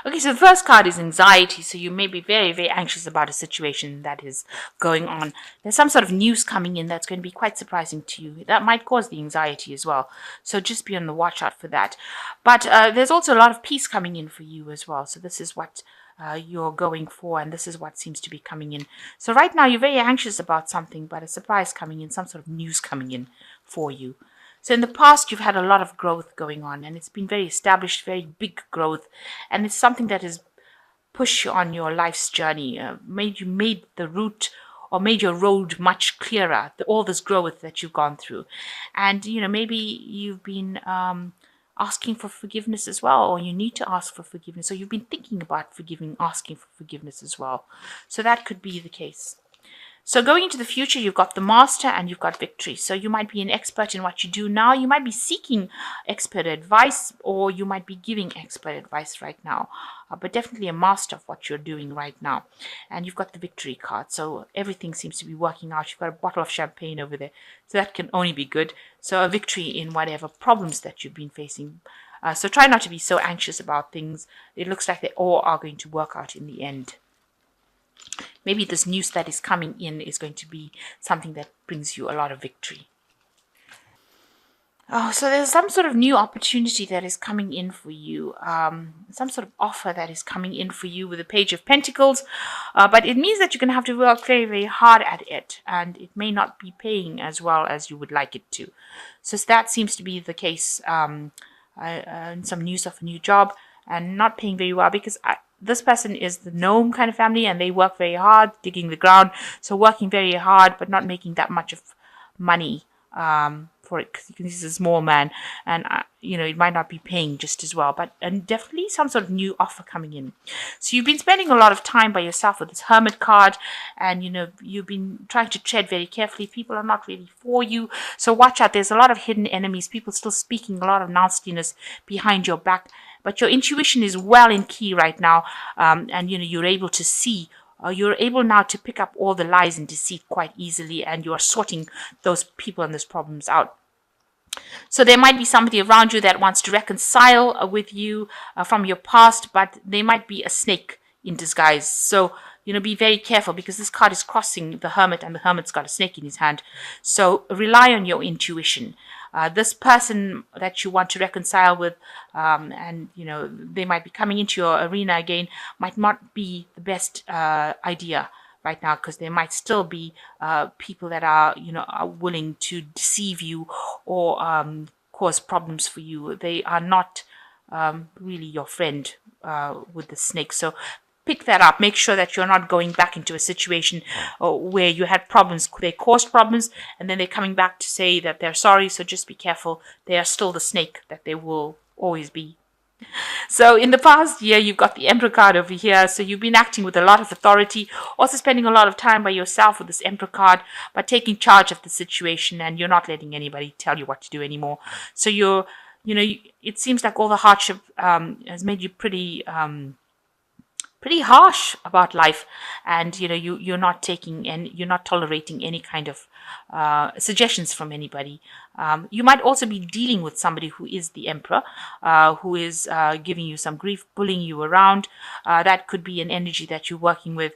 Okay, so the first card is anxiety. So you may be very, very anxious about a situation that is going on. There's some sort of news coming in that's going to be quite surprising to you. That might cause the anxiety as well. So just be on the watch out for that. But there's also a lot of peace coming in for you as well. So this is what you're going for, and this is what seems to be coming in. So right now you're very anxious about something, but a surprise coming in, some sort of news coming in for you. So in the past, you've had a lot of growth going on, and it's been very established, very big growth, and it's something that has pushed you on your life's journey, made the route or made your road much clearer. All this growth that you've gone through, and maybe you've been asking for forgiveness as well, or you need to ask for forgiveness, or you've been thinking about asking for forgiveness as well. So that could be the case. So going into the future, you've got the master and you've got victory. So you might be an expert in what you do now. You might be seeking expert advice, or you might be giving expert advice right now. But definitely a master of what you're doing right now. And you've got the victory card. So everything seems to be working out. You've got a bottle of champagne over there. So that can only be good. So a victory in whatever problems that you've been facing. So try not to be so anxious about things. It looks like they all are going to work out in the end. Maybe this news that is coming in is going to be something that brings you a lot of victory. Oh, so there's some sort of new opportunity that is coming in for you, some sort of offer that is coming in for you with the Page of Pentacles, but it means that you're going to have to work very, very hard at it, and it may not be paying as well as you would like it to. So that seems to be the case in some news of a new job, and not paying very well, because this person is the gnome kind of family, and they work very hard, digging the ground. So working very hard, but not making that much of money for it, because you can see he's a small man, and it might not be paying just as well. But definitely some sort of new offer coming in. So you've been spending a lot of time by yourself with this Hermit card, and you've been trying to tread very carefully. People are not really for you, so watch out. There's a lot of hidden enemies. People still speaking a lot of nastiness behind your back. But your intuition is well in key right now, and you're able to see. You're able now to pick up all the lies and deceit quite easily, and you are sorting those people and those problems out. So there might be somebody around you that wants to reconcile with you from your past, but they might be a snake in disguise. So be very careful, because this card is crossing the Hermit, and the Hermit's got a snake in his hand. So rely on your intuition. This person that you want to reconcile with, and they might be coming into your arena again, might not be the best idea right now, because there might still be people that are willing to deceive you or cause problems for you. They are not really your friend with the snake. So pick that up. Make sure that you're not going back into a situation where you had problems. They caused problems, and then they're coming back to say that they're sorry. So just be careful. They are still the snake that they will always be. So in the past year, you've got the Emperor card over here. So you've been acting with a lot of authority, also spending a lot of time by yourself with this Emperor card, but taking charge of the situation, and you're not letting anybody tell you what to do anymore. So it seems like all the hardship has made you pretty harsh about life, and you're not taking and you're not tolerating any kind of suggestions from anybody. You might also be dealing with somebody who is the Emperor, who is giving you some grief, bullying you around. That could be an energy that you're working with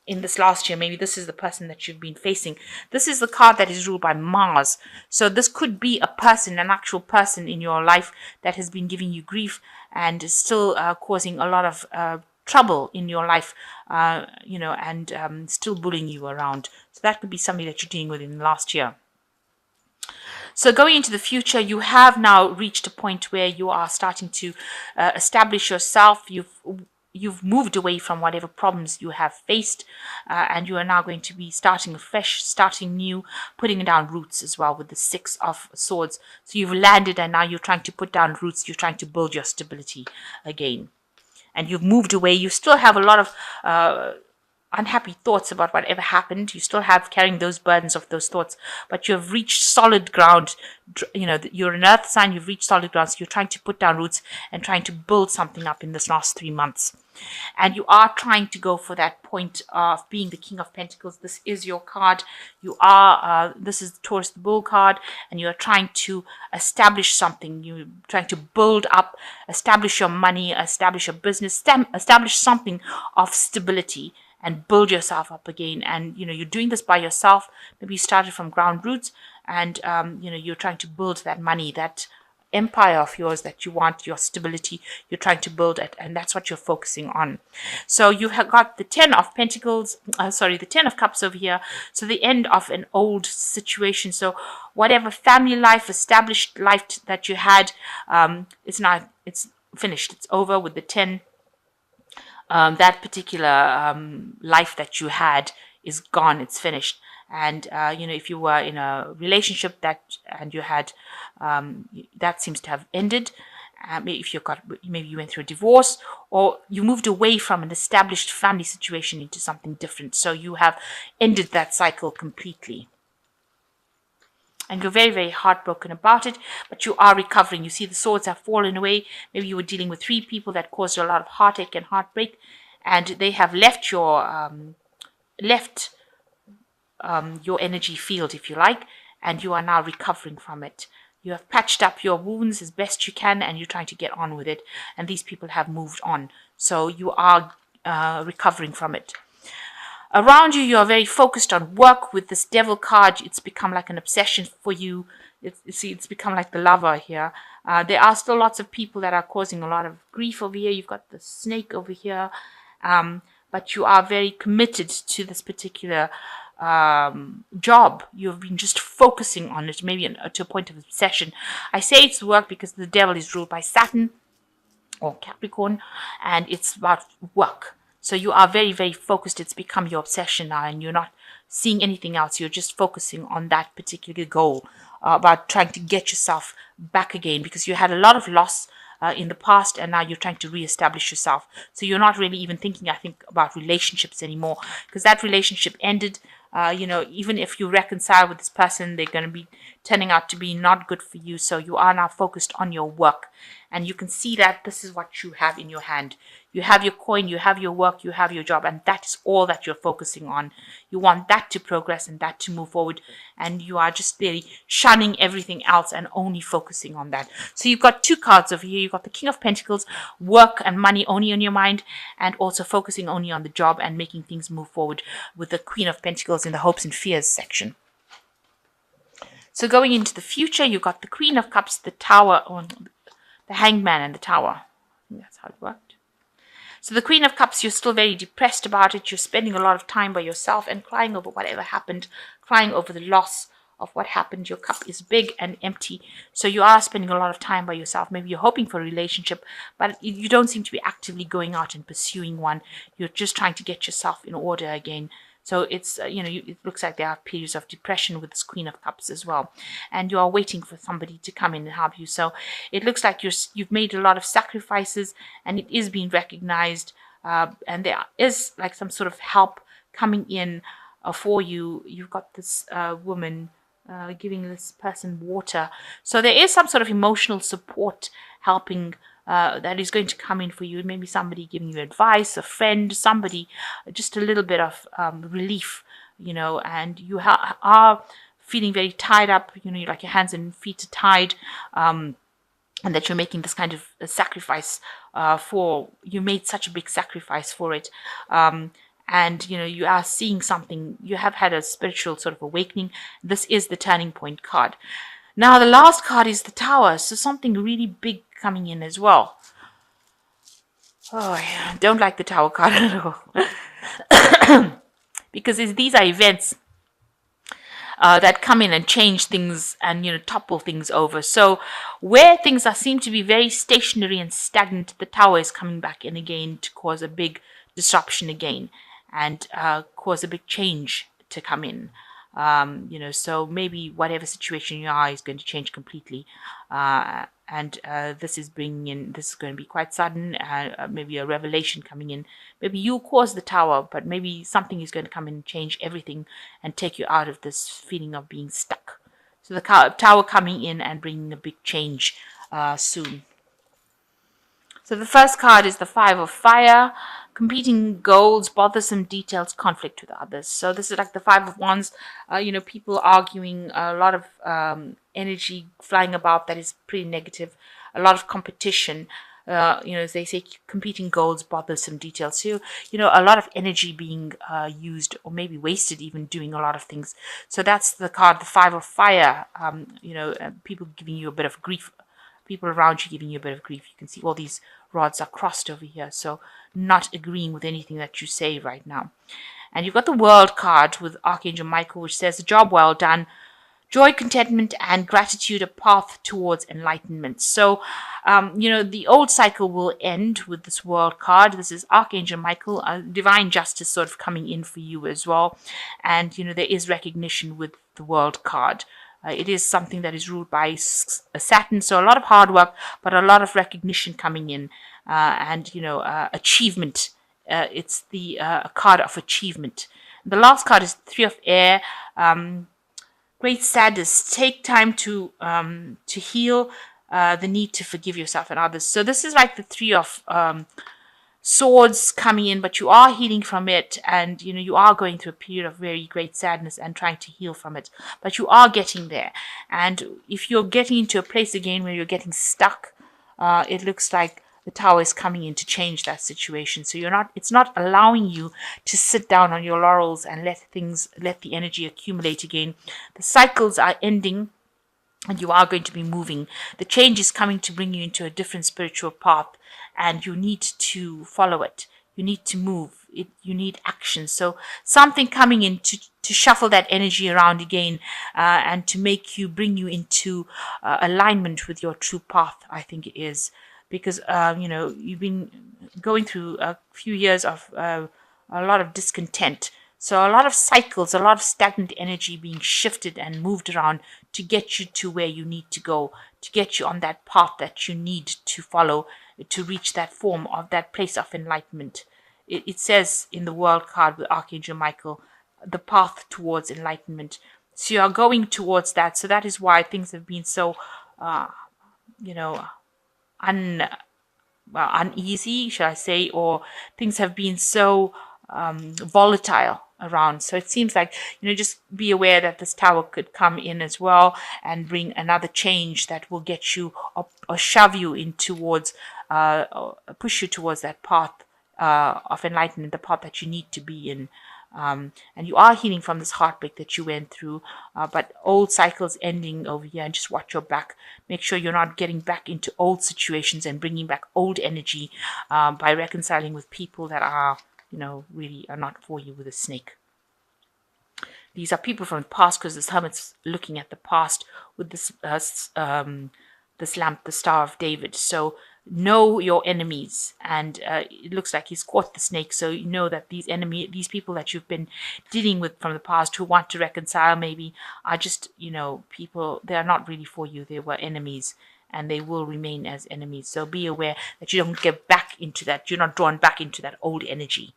in this last year. Maybe this is the person that you've been facing. This is the card that is ruled by Mars. So this could be a person, an actual person in your life that has been giving you grief and is still causing a lot of trouble in your life, and still bullying you around. So that could be somebody that you're dealing with in the last year. So going into the future, you have now reached a point where you are starting to establish yourself. You've moved away from whatever problems you have faced, and you are now going to be starting afresh, starting new, putting down roots as well with the Six of Swords. So you've landed, and now you're trying to put down roots. You're trying to build your stability again. And you've moved away. You still have a lot of unhappy thoughts about whatever happened. You still have carrying those burdens of those thoughts, but you have reached solid ground. You're an earth sign, you've reached solid ground, so you're trying to put down roots and trying to build something up in this last 3 months. And you are trying to go for that point of being the King of Pentacles. This is your card. This is the Taurus the Bull card, and you are trying to establish something. You're trying to build up, establish your money, establish a business, establish something of stability and build yourself up again. And, you're doing this by yourself. Maybe you started from ground roots, and, you're trying to build that money, that empire of yours that you want, your stability, you're trying to build it, and that's what you're focusing on. So you have got the 10 of Pentacles, the 10 of Cups over here, so the end of an old situation. So whatever family life, established life that you had, it's finished, it's over with the 10. That particular life that you had is gone, it's finished. And if you were in a relationship and you had that seems to have ended. Maybe you went through a divorce, or you moved away from an established family situation into something different. So you have ended that cycle completely. And you're very, very heartbroken about it, but you are recovering. You see the swords have fallen away. Maybe you were dealing with 3 people that caused you a lot of heartache and heartbreak, and they have left your energy field, if you like, and you are now recovering from it. You have patched up your wounds as best you can, and you're trying to get on with it. And these people have moved on, so you are recovering from it. Around you, you are very focused on work with this Devil card. It's become like an obsession for you. It's become like the lover here. There are still lots of people that are causing a lot of grief over here. You've got the snake over here. But you are very committed to this particular job. You've been just focusing on it, maybe to a point of obsession. I say it's work because the Devil is ruled by Saturn or Capricorn, and it's about work. So you are very, very focused. It's become your obsession now, and you're not seeing anything else. You're just focusing on that particular goal, about trying to get yourself back again, because you had a lot of loss in the past, and now you're trying to reestablish yourself. So you're not really even thinking, I think, about relationships anymore, because that relationship ended. Even if you reconcile with this person, they're going to be turning out to be not good for you. So you are now focused on your work, and you can see that this is what you have in your hand. You have your coin, you have your work, you have your job, and that is all that you're focusing on. You want that to progress and that to move forward, and you are just really shunning everything else and only focusing on that. So you've got 2 cards over here. You've got the King of Pentacles, work and money only on your mind, and also focusing only on the job and making things move forward, with the Queen of Pentacles in the hopes and fears section. So going into the future, you've got the Queen of Cups, the Tower, or the Hangman, and the Tower. I think that's how it worked. So the Queen of Cups, you're still very depressed about it. You're spending a lot of time by yourself and crying over whatever happened, crying over the loss of what happened. Your cup is big and empty. So you are spending a lot of time by yourself. Maybe you're hoping for a relationship, but you don't seem to be actively going out and pursuing one. You're just trying to get yourself in order again. So it's, it looks like there are periods of depression with this Queen of Cups as well. And you are waiting for somebody to come in and help you. So it looks like you've made a lot of sacrifices, and it is being recognized. And there is like some sort of help coming in for you. You've got this woman giving this person water. So there is some sort of emotional support helping that is going to come in for you. Maybe somebody giving you advice, a friend, somebody, just a little bit of relief, and you are feeling very tied up, like your hands and feet are tied, and that you're making this kind of a sacrifice you made such a big sacrifice for it. And, you are seeing something, you have had a spiritual sort of awakening. This is the turning point card. Now, the last card is the Tower. So something really big coming in as well. Oh, yeah. Don't like the Tower card at all. Because these are events that come in and change things and, topple things over. So where things seem to be very stationary and stagnant, the Tower is coming back in again to cause a big disruption again, and cause a big change to come in. So maybe whatever situation you are is going to change completely. And this is going to be quite sudden, maybe a revelation coming in. Maybe you cause the tower, but maybe something is going to come in and change everything and take you out of this feeling of being stuck. So the tower coming in and bringing a big change soon. So the first card is the Five of Fire. Competing goals, bothersome details, conflict with others. So this is like the Five of Wands. People arguing, a lot of energy flying about that is pretty negative. A lot of competition. As they say, competing goals, bothersome details. So, a lot of energy being used or maybe wasted even doing a lot of things. So that's the card, the Five of Fire. People giving you a bit of grief, people around you giving you a bit of grief. You can see all these rods are crossed over here, so not agreeing with anything that you say right now. And you've got the World card with Archangel Michael, which says, a job well done, joy, contentment, and gratitude, a path towards enlightenment. So, the old cycle will end with this World card. This is Archangel Michael, divine justice sort of coming in for you as well. And, there is recognition with the World card. It is something that is ruled by Saturn, so a lot of hard work, but a lot of recognition coming in, and achievement. It's the card of achievement. The last card is Three of Air. Great sadness. Take time to heal. The need to forgive yourself and others. So this is like the Three of Swords coming in, but you are healing from it, and you are going through a period of very great sadness and trying to heal from it, but you are getting there. And if you're getting into a place again where you're getting stuck, it looks like the tower is coming in to change that situation. So it's not allowing you to sit down on your laurels and let the energy accumulate again. The cycles are ending, and you are going to be moving. The change is coming to bring you into a different spiritual path, and you need to follow it. You need to move. You need action. So something coming in to shuffle that energy around again, and to bring you into alignment with your true path, I think it is. Because, you've been going through a few years of a lot of discontent. So a lot of cycles, a lot of stagnant energy being shifted and moved around to get you to where you need to go, to get you on that path that you need to follow to reach that form of that place of enlightenment. It says in the World card with Archangel Michael, the path towards enlightenment. So you are going towards that. So that is why things have been so, uneasy, shall I say, or things have been so volatile around. So it seems like, just be aware that this tower could come in as well and bring another change that will get you or shove you in towards, or push you towards that path of enlightenment, the path that you need to be in. And you are healing from this heartbreak that you went through, but old cycles ending over here, and just watch your back. Make sure you're not getting back into old situations and bringing back old energy by reconciling with people that are, really are not for you with a snake. These are people from the past, because this hermit's looking at the past with this this lamp, the Star of David. So know your enemies, and it looks like he's caught the snake. So you know that these people that you've been dealing with from the past who want to reconcile maybe are just, people, they are not really for you. They were enemies, and they will remain as enemies. So be aware that you don't get back into that. You're not drawn back into that old energy.